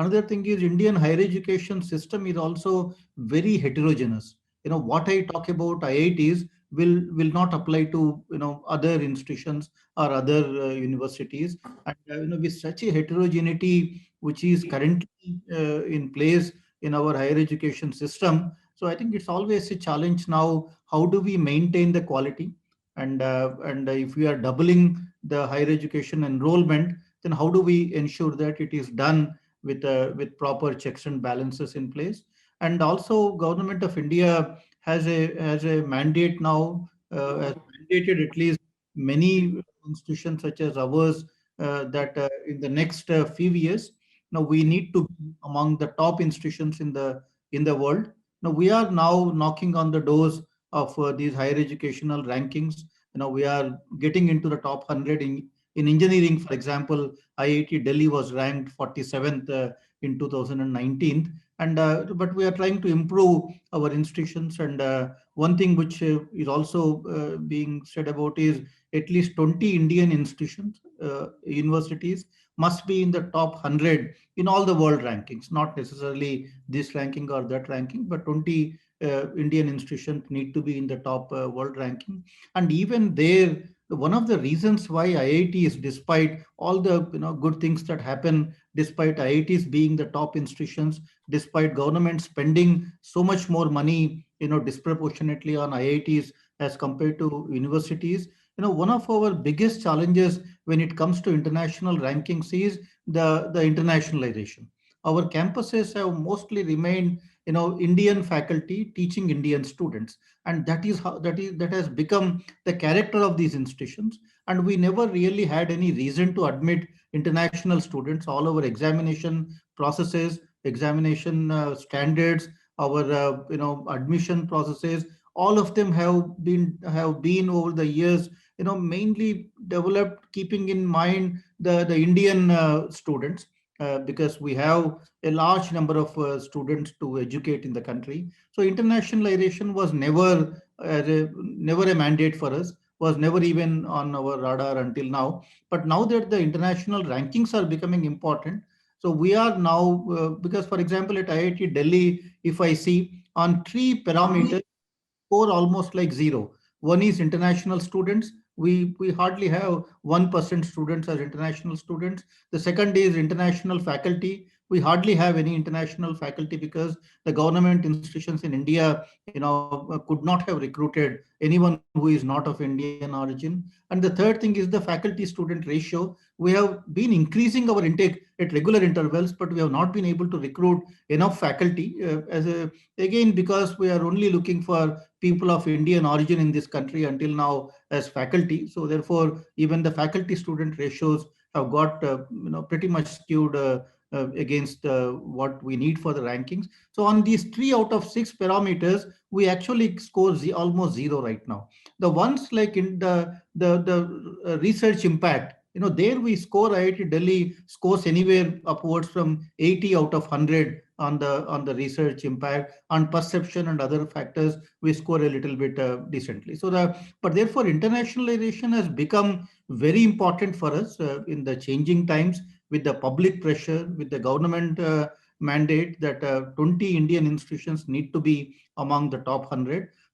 Another thing is Indian higher education system is also very heterogeneous. What I talk about IITs will not apply to other institutions or other universities. And with such a heterogeneity which is currently in place in our higher education system, so I think it's always a challenge now. How do we maintain the quality? And if we are doubling the higher education enrollment, then how do we ensure that it is done with proper checks and balances in place? And also, Government of India has a mandate now, has mandated at least many institutions such as ours, that in the next few years, now we need to be among the top institutions in the world. Now we are now knocking on the doors of these higher educational rankings. We are getting into the top 100 in engineering. For example, IIT Delhi was ranked 47th in 2019, but we are trying to improve our institutions. And one thing which is also being said about is at least 20 Indian institutions, universities must be in the top 100 in all the world rankings, not necessarily this ranking or that ranking, but 20 Indian institutions need to be in the top world ranking. And even there, one of the reasons why IITs, despite all the good things that happen, despite IITs being the top institutions, despite government spending so much more money, disproportionately on IITs as compared to universities, one of our biggest challenges when it comes to international rankings is the internationalization. Our campuses have mostly remained, Indian faculty teaching Indian students, and that has become the character of these institutions. And we never really had any reason to admit international students. All our examination processes, examination standards, our admission processes, all of them have been over the years, mainly developed keeping in mind the Indian students, because we have a large number of students to educate in the country. So internationalization was never a mandate for us, was never even on our radar until now. But now that the international rankings are becoming important, so we are now, because for example at IIT Delhi, if I see on three parameters, score almost like zero. One is international students. We hardly have 1% students as international students. The second is international faculty. We hardly have any international faculty because the government institutions in India, could not have recruited anyone who is not of Indian origin. And the third thing is the faculty-student ratio. We have been increasing our intake at regular intervals, but we have not been able to recruit enough faculty. Again, because we are only looking for people of Indian origin in this country until now as faculty. So therefore, even the faculty student ratios have got pretty much skewed against what we need for the rankings. So on these 3 out of 6 parameters, we actually score almost zero right now. The ones like in the research impact, there we score, IIT Delhi scores anywhere upwards from 80 out of 100 on the research impact. On perception and other factors, we score a little bit decently. But therefore internationalization has become very important for us in the changing times, with the public pressure, with the government mandate that 20 Indian institutions need to be among the top 100.